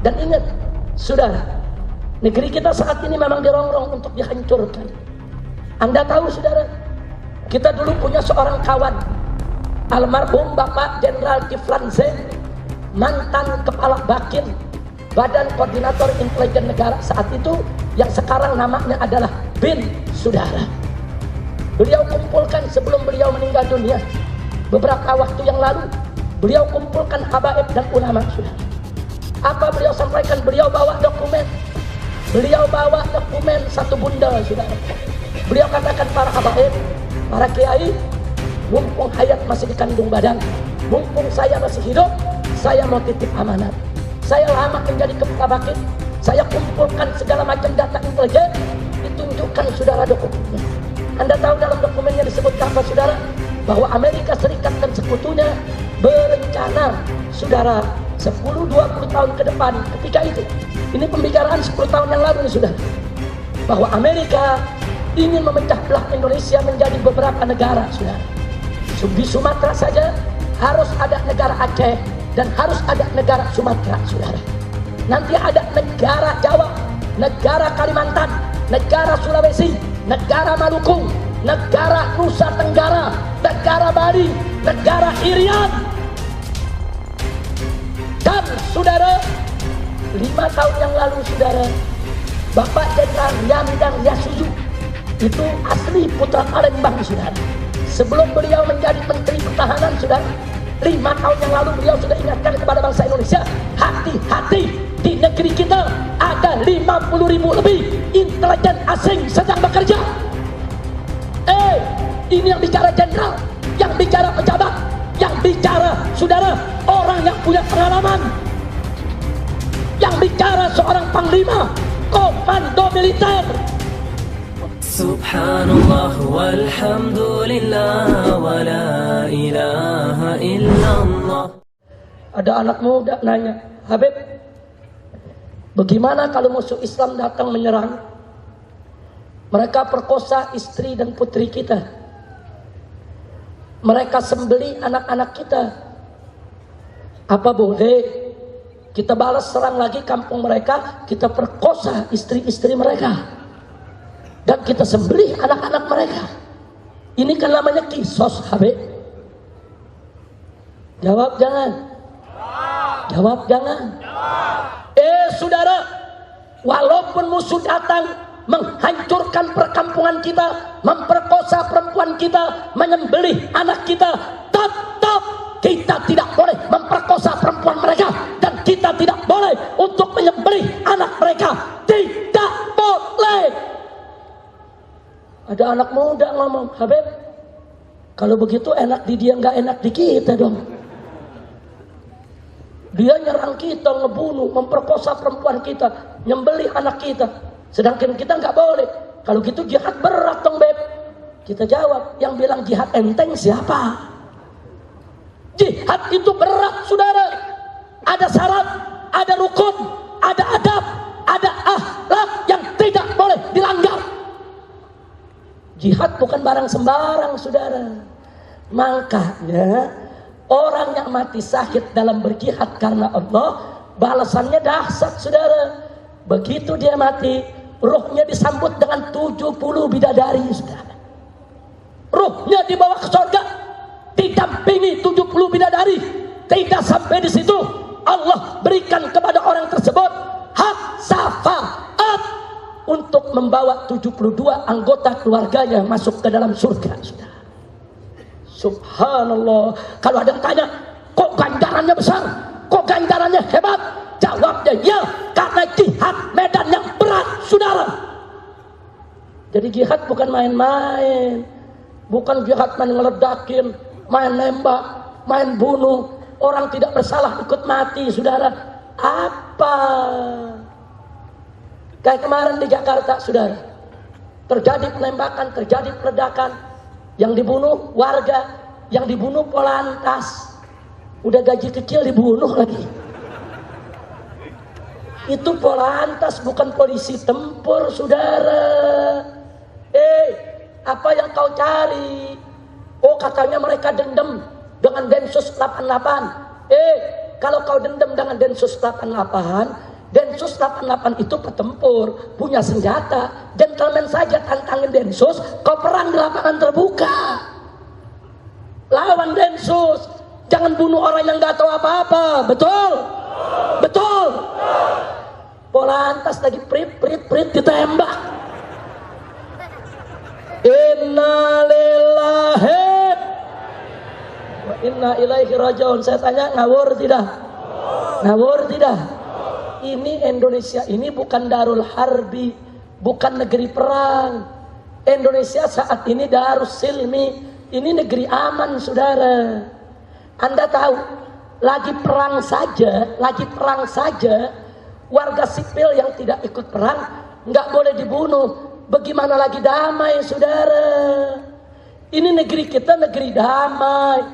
Dan ingat, saudara, negeri kita saat ini memang dirongrong untuk dihancurkan. Anda tahu, saudara, kita dulu punya seorang kawan, almarhum Bapak Jenderal Kiflan Zain, mantan Kepala Bakin Badan Koordinator Intelijen Negara saat itu, yang sekarang namanya adalah BIN, saudara. Beliau kumpulkan sebelum beliau meninggal dunia, beberapa waktu yang lalu, beliau kumpulkan habaib dan ulama, saudara. Apa beliau sampaikan? Beliau bawa dokumen. Beliau bawa dokumen satu bundel, saudara. Beliau katakan, para habaib, para kiai, mumpung hayat masih dikandung badan, mumpung saya masih hidup, saya mau titip amanat. Saya lama menjadi kepala bakin, saya kumpulkan segala macam data intelijen, ditunjukkan, saudara, dokumennya. Anda tahu dalam dokumennya disebut apa, saudara? Bahwa Amerika Serikat dan sekutunya berencana, saudara, 10-20 tahun ke depan, ketika itu, ini pembicaraan 10 tahun yang lalu, sudah, bahwa Amerika ingin memecah belah Indonesia menjadi beberapa negara, saudara. Di Sumatera saja harus ada negara Aceh dan harus ada negara Sumatera, saudara. Nanti ada negara Jawa, negara Kalimantan, negara Sulawesi, negara Maluku, negara Nusa Tenggara, negara Bali, negara Irian. Dan saudara, 5 tahun yang lalu, saudara, Bapak Jenderal Riamdan Yasuzu, itu asli putra Palembang, saudara. Sebelum beliau menjadi Menteri Pertahanan, saudara, 5 tahun yang lalu beliau sudah ingatkan kepada bangsa Indonesia, hati-hati, di negeri kita ada 50.000 lebih intelijen asing sedang bekerja. Ini yang bicara jenderal, yang bicara pejabat, yang bicara, saudara, orang yang punya pengalaman, yang bicara seorang panglima komando militer. Subhanallah walhamdulillah wa la ilaha illallah. Ada anak muda nanya, Habib, bagaimana kalau musuh Islam datang menyerang? Mereka perkosa istri dan putri kita. Mereka sembeli anak-anak kita. Apa boleh kita balas serang lagi kampung mereka, kita perkosa istri-istri mereka, dan kita sembelih anak-anak mereka? Ini kan namanya kisos, Habib. Jawab jangan. Jawab jangan. Saudara, walaupun musuh datang menghancurkan perkampungan kita, memperkosa perempuan kita, menyembelih anak kita, tetap kita tidak boleh memperkosa perempuan mereka, dan kita tidak boleh untuk menyembelih anak mereka. Tidak boleh. Ada anak muda ngomong, Habib, kalau begitu enak di dia, nggak enak di kita dong. Dia nyerang kita, ngebunuh, memperkosa perempuan kita, nyembelih anak kita, sedangkan kita nggak boleh. Kalau gitu jihad berat dong, Beb. Kita jawab, yang bilang jihad enteng siapa? Jihad itu berat, saudara. Ada syarat, ada rukun, ada adab, ada akhlak yang tidak boleh dilanggar. Jihad bukan barang sembarang, saudara. Makanya orang yang mati syahid dalam berjihad karena Allah, balasannya dahsyat, saudara. Begitu dia mati, ruhnya disambut dengan 70 bidadari, saudara. Ruhnya dibawa ke surga, didampingi 70 bidadari. Tidak sampai di situ, Allah berikan kepada orang tersebut hak syafaat untuk membawa 72 anggota keluarganya masuk ke dalam surga, saudara. Subhanallah. Kalau ada yang tanya, kok ganjarannya besar, kok ganjarannya hebat? Jawabnya ya, karena jihad medan yang berat, saudara. Jadi jihad bukan main-main, bukan jihad main ngeledakin, main nembak, main bunuh. Orang tidak bersalah ikut mati, saudara. Apa? Kayak kemarin di Jakarta, saudara, terjadi penembakan, terjadi peledakan. Yang dibunuh warga, yang dibunuh Polantas. Udah gaji kecil dibunuh lagi. Itu Polantas, bukan polisi tempur, saudara. Apa yang kau cari? Oh, katanya mereka dendam dengan Densus 88. Kalau kau dendam dengan Densus 88, Densus 88 itu petempur, punya senjata. Gentleman saja tantangin Densus, kau perang di lapangan terbuka. Lawan Densus, jangan bunuh orang yang gak tahu apa-apa. Betul? Betul? Polantas lagi prit ditembak. Inna lillahi wa inna ilaihi rajiun. Saya tanya, ngawur tidak? Ngawur tidak? Ini Indonesia ini bukan darul harbi, bukan negeri perang. Indonesia saat ini darus silmi, ini negeri aman, saudara. Anda tahu, lagi perang saja, warga sipil yang tidak ikut perang nggak boleh dibunuh. Bagaimana lagi damai, saudara? Ini negeri kita negeri damai,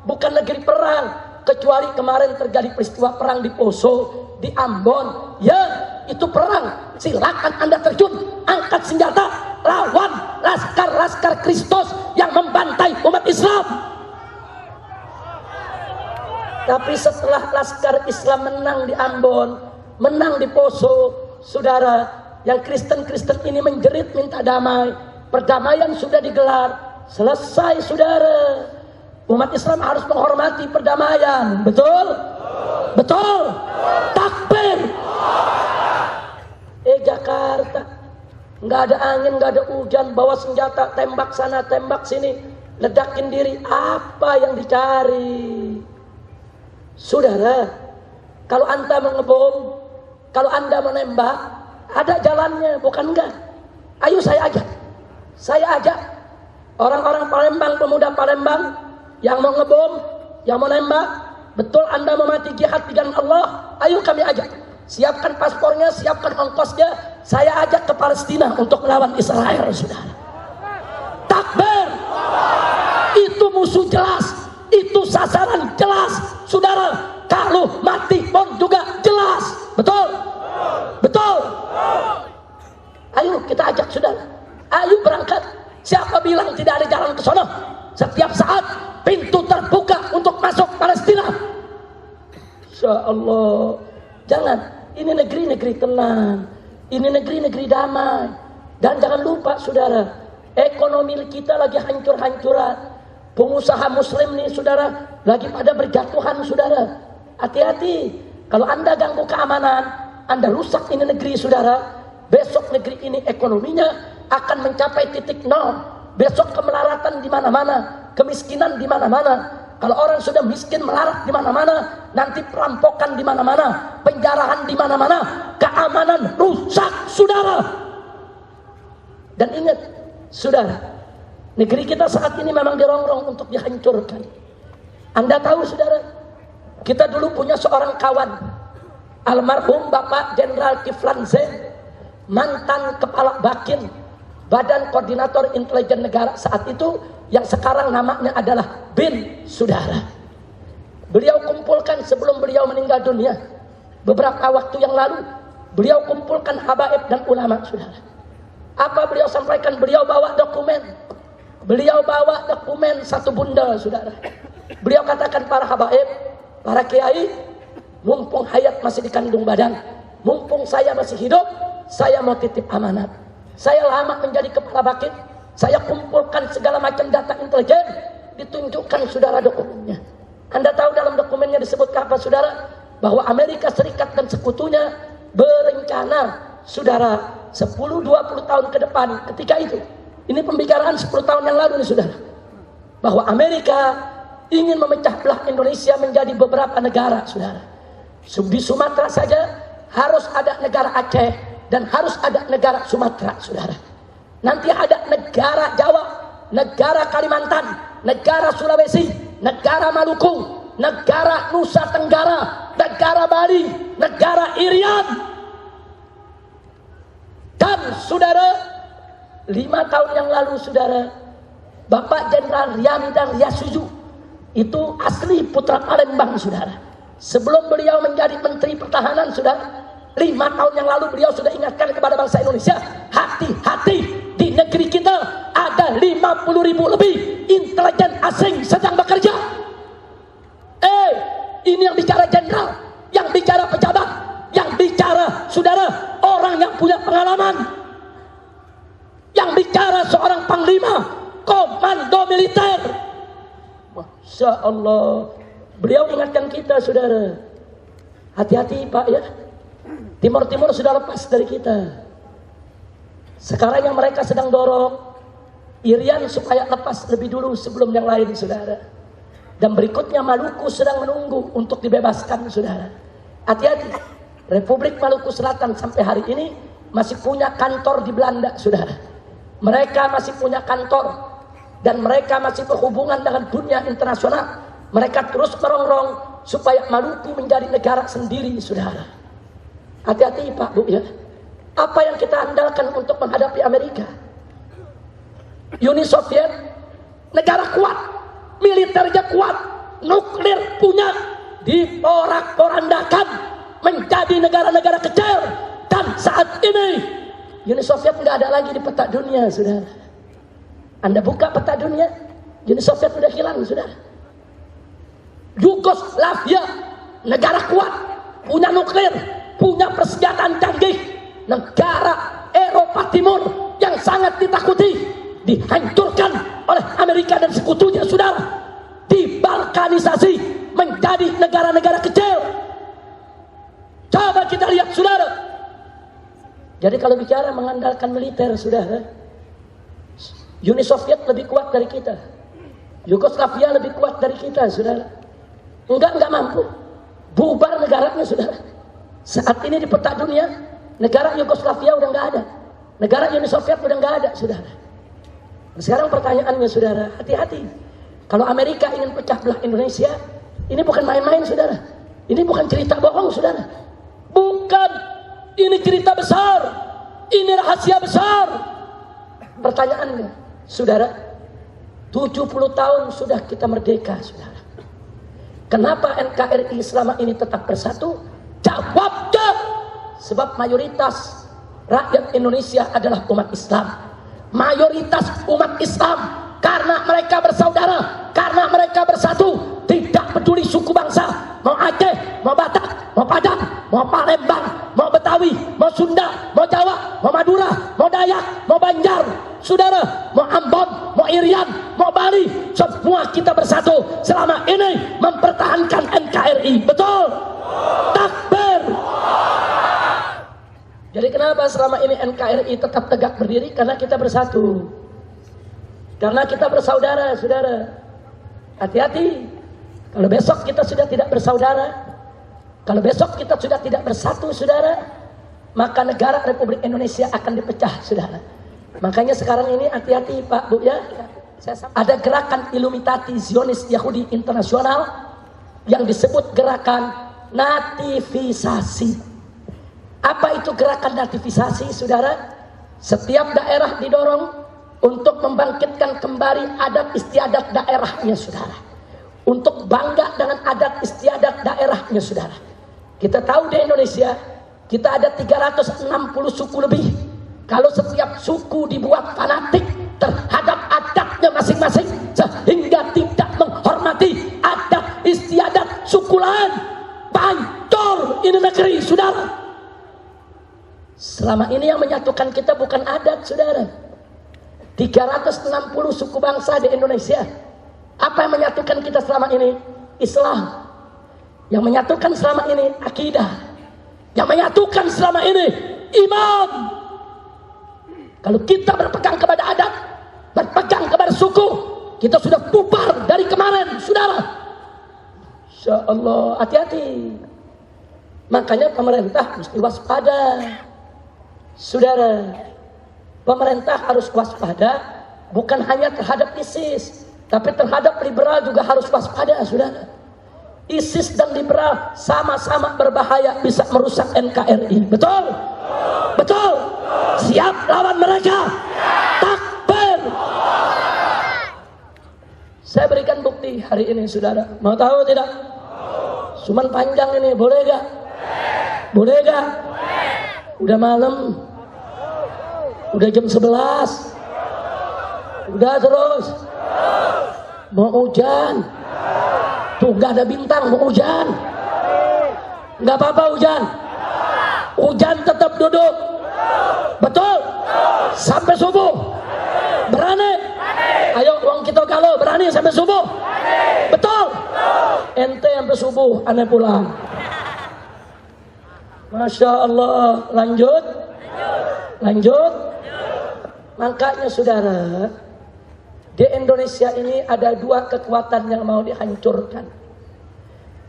bukan negeri perang. Kecuali kemarin terjadi peristiwa perang di Poso, di Ambon, ya itu perang. Silakan Anda terjun, angkat senjata, lawan laskar Kristus yang membantai umat Islam. Tapi setelah laskar Islam menang di Ambon, menang di Poso, saudara, yang Kristen ini menjerit minta damai. Perdamaian sudah digelar, selesai, saudara. Umat Islam harus menghormati perdamaian. Betul? Betul? Takbir. Jakarta nggak ada angin, nggak ada hujan, bawa senjata, tembak sana, tembak sini, ledakin diri. Apa yang dicari? Saudara, kalau Anda mengebom, kalau Anda menembak, ada jalannya, bukan enggak? Ayo saya ajak orang-orang Palembang, pemuda Palembang yang mau ngebom, yang mau nembak, betul Anda mau mati jihad di jalan Allah, ayo kami ajak. Siapkan paspornya, siapkan ongkosnya, saya ajak ke Palestina untuk melawan Israel, saudara. Takbir. Itu musuh jelas, itu sasaran jelas, saudara. Kalau mati pun juga jelas. Betul? Betul? Ayo kita ajak, saudara. Ayo berangkat. Siapa bilang tidak ada jalan ke sana? Setiap saat pintu terbuka untuk masuk Palestina. Insya Allah. Jangan. Ini negeri-negeri tenang. Ini negeri-negeri damai. Dan jangan lupa, saudara, ekonomi kita lagi hancur-hancuran. Pengusaha muslim nih, saudara, lagi pada berjatuhan, saudara. Hati-hati. Kalau Anda ganggu keamanan, Anda rusak ini negeri, saudara. Besok negeri ini ekonominya akan mencapai titik nol. Besok kemelaratan di mana-mana, kemiskinan di mana-mana. Kalau orang sudah miskin melarat di mana-mana, nanti perampokan di mana-mana, penjarahan di mana-mana, keamanan rusak, saudara. Dan ingat, saudara, negeri kita saat ini memang dirongrong untuk dihancurkan. Anda tahu, saudara, kita dulu punya seorang kawan, almarhum Bapak Jenderal Kiflan Zain, mantan Kepala Bakin Badan Koordinator Intelijen Negara saat itu, yang sekarang namanya adalah BIN, saudara. Beliau kumpulkan sebelum beliau meninggal dunia, beberapa waktu yang lalu, beliau kumpulkan habaib dan ulama, saudara. Apa beliau sampaikan? Beliau bawa dokumen. Beliau bawa dokumen satu bundel, saudara. Beliau katakan, para habaib, para kiai, mumpung hayat masih dikandung badan, mumpung saya masih hidup, saya mau titip amanat. Saya lama menjadi kepala bakin, saya kumpulkan segala macam data intelijen, ditunjukkan, saudara, dokumennya. Anda tahu dalam dokumennya disebut apa, saudara? Bahwa Amerika Serikat dan sekutunya berencana, saudara, 10-20 tahun ke depan, ketika itu, ini pembicaraan 10 tahun yang lalu nih, saudara, bahwa Amerika ingin memecah belah Indonesia menjadi beberapa negara, saudara. Di Sumatera saja harus ada negara Aceh dan harus ada negara Sumatera, saudara. Nanti ada negara Jawa, negara Kalimantan, negara Sulawesi, negara Maluku, negara Nusa Tenggara, negara Bali, negara Irian. Dan saudara, 5 tahun yang lalu, saudara, Bapak Jenderal Ryamidar Yasuju, itu asli putra Palembang, saudara. Sebelum beliau menjadi Menteri Pertahanan, saudara, 5 tahun yang lalu beliau sudah ingatkan kepada bangsa Indonesia, hati-hati, di negeri kita ada 50.000 lebih intelijen asing sedang bekerja. Ini yang bicara jenderal, yang bicara pejabat, yang bicara saudara, orang yang punya pengalaman. Yang bicara seorang panglima komando militer. Masya Allah. Beliau ingatkan kita, saudara. Hati-hati Pak ya. Timur-timur sudah lepas dari kita. Sekarang yang mereka sedang dorong Irian supaya lepas lebih dulu sebelum yang lain, saudara. Dan berikutnya Maluku sedang menunggu untuk dibebaskan, saudara. Hati-hati. Republik Maluku Selatan sampai hari ini masih punya kantor di Belanda, saudara. Mereka masih punya kantor dan mereka masih berhubungan dengan dunia internasional. Mereka terus merongrong supaya Maluku menjadi negara sendiri, saudara. Hati-hati Pak Bu ya. Apa yang kita andalkan untuk menghadapi Amerika? Uni Soviet, negara kuat, militernya kuat, nuklir punya, diporak-porandakan menjadi negara-negara kecil. Dan saat ini Uni Soviet nggak ada lagi di peta dunia, saudara. Anda buka peta dunia, Uni Soviet sudah hilang, saudara. Yugoslavia, negara kuat, punya nuklir, punya persenjataan canggih, negara Eropa Timur yang sangat ditakuti, dihancurkan oleh Amerika dan sekutunya, saudara. Dibalkanisasi menjadi negara-negara kecil. Coba kita lihat, saudara. Jadi kalau bicara mengandalkan militer, saudara, Uni Soviet lebih kuat dari kita, Yugoslavia lebih kuat dari kita, saudara. Enggak mampu. Bubar negaranya, saudara. Saat ini di peta dunia, negara Yugoslavia udah nggak ada, negara Uni Soviet udah nggak ada, saudara. Sekarang pertanyaannya, saudara, hati-hati. Kalau Amerika ingin pecah belah Indonesia, ini bukan main-main, saudara. Ini bukan cerita bohong, saudara. Bukan. Ini cerita besar. Ini rahasia besar. Pertanyaannya, saudara, 70 tahun sudah kita merdeka, saudara. Kenapa NKRI selama ini tetap bersatu? Jawabnya, sebab mayoritas rakyat Indonesia adalah umat Islam. Mayoritas umat Islam, karena mereka bersaudara, karena mereka bersatu, tidak peduli suku bangsa, mau Aceh, mau Batak, mau Padang, mau Palembang, mau Betawi, mau Sunda, mau Jawa, mau Madura, mau Dayak, mau Banjar, saudara, mau Ambon, mau Irian, mau Bali, semua kita bersatu selama ini mempertahankan NKRI. Betul? Takbir. Jadi kenapa selama ini NKRI tetap tegak berdiri? Karena kita bersatu. Karena kita bersaudara, saudara. Hati-hati. Kalau besok kita sudah tidak bersaudara, kalau besok kita sudah tidak bersatu, saudara, maka negara Republik Indonesia akan dipecah, saudara. Makanya sekarang ini hati-hati Pak Bu ya. Ada gerakan Illuminati Zionis Yahudi Internasional yang disebut gerakan nativisasi. Apa itu gerakan nativisasi, saudara? Setiap daerah didorong untuk membangkitkan kembali adat istiadat daerahnya, saudara. Untuk bangga dengan adat istiadat daerahnya, saudara. Kita tahu di Indonesia, kita ada 360 suku lebih. Kalau setiap suku dibuat fanatik terhadap adatnya masing-masing, sehingga tidak menghormati adat istiadat suku lain, hancur ini negeri, saudara. Selama ini yang menyatukan kita bukan adat, saudara. 360 suku bangsa di Indonesia. Apa yang menyatukan kita selama ini? Islam. Yang menyatukan selama ini akidah. Yang menyatukan selama ini iman. Kalau kita berpegang kepada adat, berpegang kepada suku, kita sudah bubar dari kemarin, saudara. Insya Allah, hati-hati. Makanya pemerintah mesti waspada, saudara. Pemerintah harus waspada, bukan hanya terhadap ISIS, tapi terhadap liberal juga harus waspada, saudara. ISIS dan liberal sama-sama berbahaya, bisa merusak NKRI. Betul? Betul? Siap lawan mereka? Takbir! Saya berikan bukti hari ini, saudara. Mau tahu tidak? Cuman panjang ini, boleh gak? Boleh gak? Udah malam, udah jam 11, udah terus mau hujan, tuh gak ada bintang, mau hujan, gak apa-apa hujan, Hujan tetap duduk. Betul? Sampai subuh. Berani? Ayo uang kita kalau berani sampai subuh. Betul? Ente sampai subuh, aneh pulang. Masya Allah. Lanjut. Makanya saudara, di Indonesia ini ada dua kekuatan yang mau dihancurkan.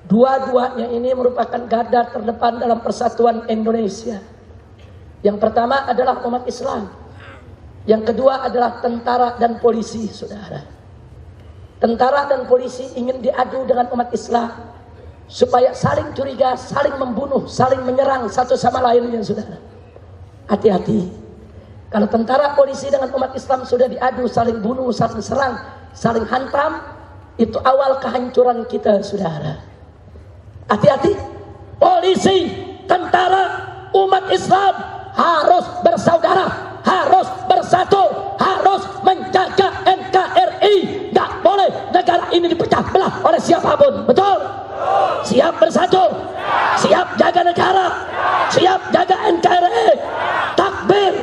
Dua-duanya ini merupakan garda terdepan dalam persatuan Indonesia. Yang pertama adalah umat Islam. Yang kedua adalah tentara dan polisi, saudara. Tentara dan polisi ingin diadu dengan umat Islam supaya saling curiga, saling membunuh, saling menyerang satu sama lainnya, saudara. Hati-hati. Kalau tentara polisi dengan umat Islam sudah diadu, saling bunuh, saling serang, saling hantam, itu awal kehancuran kita, saudara. Hati-hati. Polisi, tentara, umat Islam harus bersaudara, harus bersatu, harus menjaga NKRI. Gak boleh negara ini dipecah belah oleh siapapun. Betul? Siap bersatu, siap jaga negara, siap jaga NKRI. Takbir.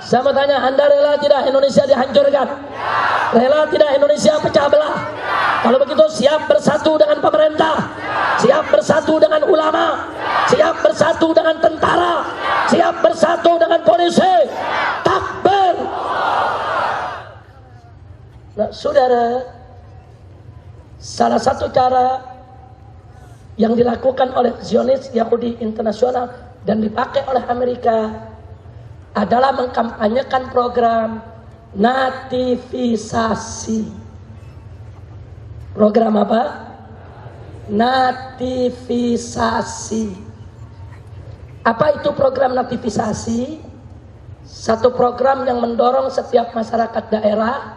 Saya mau tanya, Anda rela tidak Indonesia dihancurkan? Rela tidak Indonesia pecah belah? Kalau begitu siap bersatu dengan pemerintah, siap bersatu dengan ulama, siap bersatu dengan tentara, siap bersatu dengan polisi. Takbir. Nah, saudara, salah satu cara yang dilakukan oleh Zionis Yahudi internasional dan dipakai oleh Amerika adalah mengkampanyekan program nativisasi. Program apa? Nativisasi. Apa itu program nativisasi? Satu program yang mendorong setiap masyarakat daerah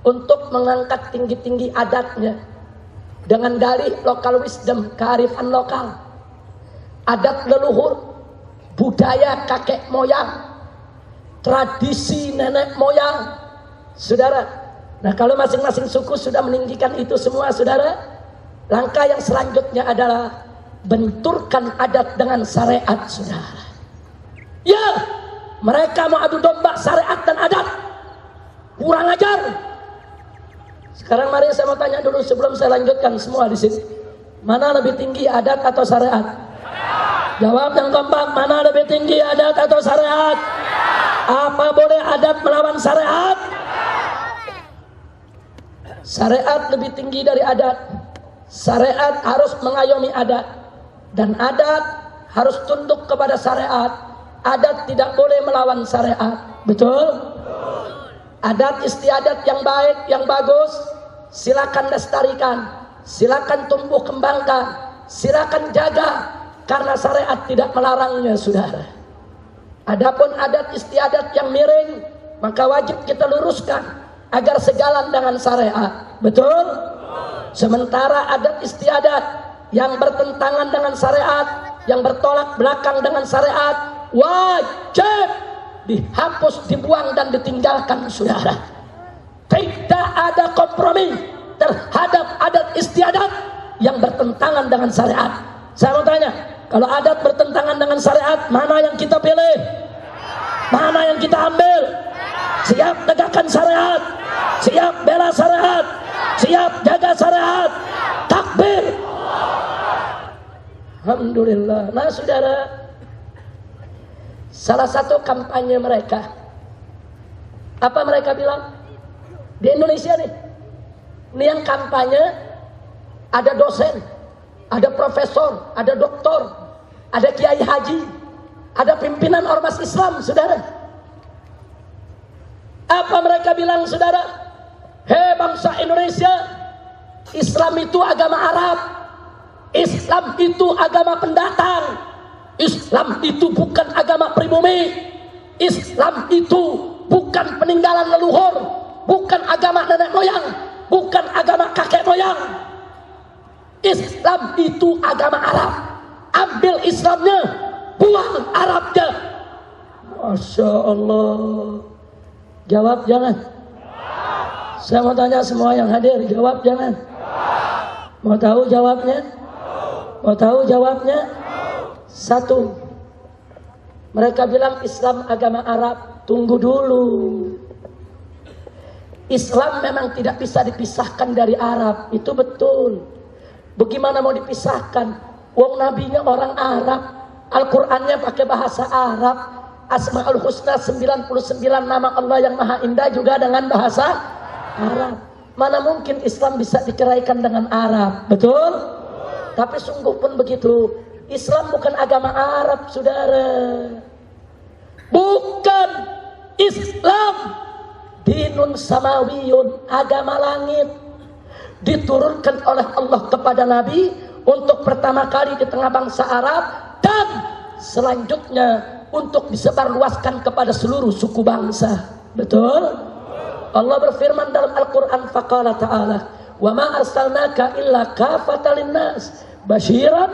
untuk mengangkat tinggi-tinggi adatnya dengan dalih lokal wisdom, kearifan lokal, adat leluhur, budaya kakek moyang, tradisi nenek moyang, saudara. Nah, kalau masing-masing suku sudah meninggikan itu semua, saudara, langkah yang selanjutnya adalah benturkan adat dengan syariat, saudara. Ya, mereka mau adu domba syariat dan adat. Kurang ajar. Sekarang mari saya mau tanya dulu sebelum saya lanjutkan semua di sini. Mana lebih tinggi, adat atau syariat? Jawab yang kompak, mana lebih tinggi, adat atau syariat? Apa boleh adat melawan syariat? Syariat lebih tinggi dari adat. Syariat harus mengayomi adat, dan adat harus tunduk kepada syariat. Adat tidak boleh melawan syariat. Betul? Adat istiadat yang baik, yang bagus, silakan lestarikan, silakan tumbuh kembangkan, silakan jaga, karena syariat tidak melarangnya, saudara. Adapun adat istiadat yang miring, maka wajib kita luruskan agar sejalan dengan syariat. Betul? Sementara adat istiadat yang bertentangan dengan syariat, yang bertolak belakang dengan syariat, wajib dihapus, dibuang dan ditinggalkan, saudara. Tidak ada kompromi terhadap adat istiadat yang bertentangan dengan syariat. Saya mau tanya, kalau adat bertentangan dengan syariat, mana yang kita pilih? Mana yang kita ambil? Siap tegakkan syariat, siap bela syariat, siap jaga syariat. Takbir. Alhamdulillah. Nah, saudara, salah satu kampanye mereka, apa mereka bilang? Di Indonesia nih, ini yang kampanye, ada dosen, ada profesor, ada doktor, ada kiai haji, ada pimpinan ormas Islam, saudara. Apa mereka bilang, saudara? Hei bangsa Indonesia, Islam itu agama Arab, Islam itu agama pendatang, Islam itu bukan agama pribumi, Islam itu bukan peninggalan leluhur, bukan agama nenek moyang, bukan agama kakek moyang. Islam itu agama Arab. Ambil Islamnya, buang Arabnya. Masya Allah. Jawab jangan. Saya mau tanya semua yang hadir, jawab jangan. Mau tahu jawabnya? Mau tahu jawabnya? Satu, Mereka bilang Islam agama Arab. Tunggu dulu. Islam memang tidak bisa dipisahkan dari Arab. Itu betul. Bagaimana mau dipisahkan? Wong nabinya orang Arab. Al-Qur'annya pakai bahasa Arab. Asmaul Husna 99 nama Allah yang Maha Indah juga dengan bahasa Arab. Mana mungkin Islam bisa diceraikan dengan Arab? Betul? Tapi sungguh pun begitu. Islam bukan agama Arab, saudara. Bukan. Islam dinun samawiyun, agama langit, diturunkan oleh Allah kepada Nabi untuk pertama kali di tengah bangsa Arab, dan selanjutnya untuk disebarluaskan kepada seluruh suku bangsa. Betul? Allah berfirman dalam Al-Quran, faqala ta'ala, wa ma arsalnaka illa kafatan linnas basyiran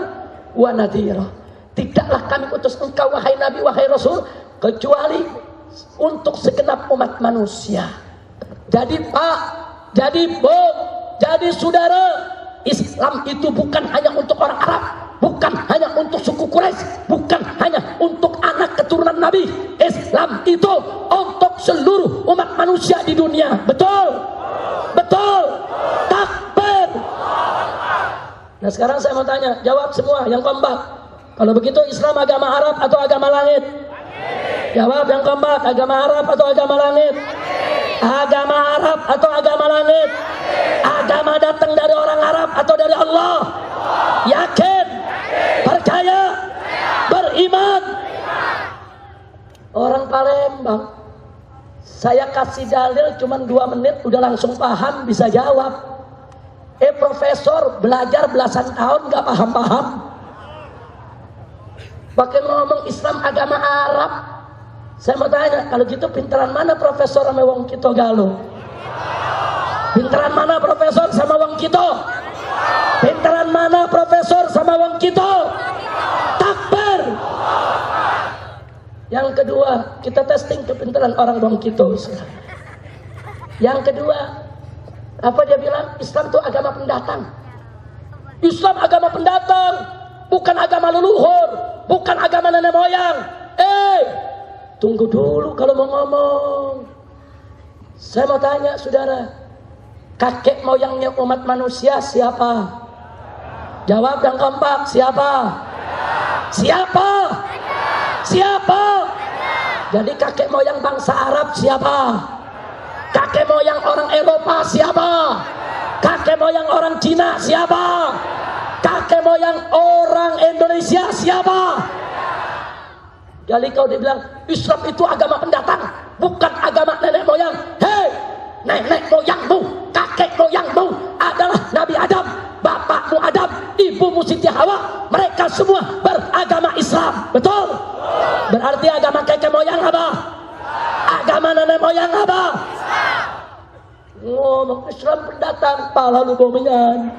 wa nadhira. Tidaklah kami utus engkau wahai Nabi, wahai Rasul, kecuali untuk segenap umat manusia. Jadi Pak, jadi Bu, jadi saudara, Islam itu bukan hanya untuk orang Arab, bukan hanya untuk suku Quraisy, bukan hanya untuk anak keturunan Nabi. Islam itu untuk seluruh umat manusia di dunia. Betul? Betul? Takbir. Nah sekarang saya mau tanya, jawab semua yang kompak. Kalau begitu Islam agama Arab atau agama langit? Jawab yang kompak, agama Arab atau agama langit? Agama Arab atau agama langit? Agama datang dari orang Arab atau dari Allah? Yakin? Percaya? Beriman? Orang Palembang, saya kasih dalil cuma 2 menit udah langsung paham, bisa jawab. Profesor belajar belasan tahun gak paham-paham, pakai ngomong Islam agama Arab. Saya mau tanya, kalau gitu pinteran mana profesor sama wong kita galuh? Pinteran mana profesor sama wong kita? Pinteran mana profesor sama wong kita? Takbir. Yang kedua, kita testing kepintaran orang wong kita. Yang kedua, apa dia bilang? Islam itu agama pendatang. Islam agama pendatang, bukan agama leluhur, bukan agama nenek moyang. Tunggu dulu kalau mau ngomong. Saya mau tanya saudara, kakek moyangnya umat manusia siapa? Jawab yang kompak, siapa? Siapa? Siapa? Jadi kakek moyang bangsa Arab siapa? Kakek moyang orang Eropa siapa? Kakek moyang orang Cina siapa? Kakek moyang orang Indonesia siapa? Jadi kau dibilang Islam itu agama pendatang, bukan agama nenek moyang. Hei, nenek moyangmu, kakek moyangmu adalah Nabi Adam, bapakmu Adam, ibumu Siti Hawa. Mereka semua beragama Islam. Betul? Berarti agama kakek moyang apa? Agama nenek moyang apa? Ngomong Islam pendatang, pala lu bomenyan.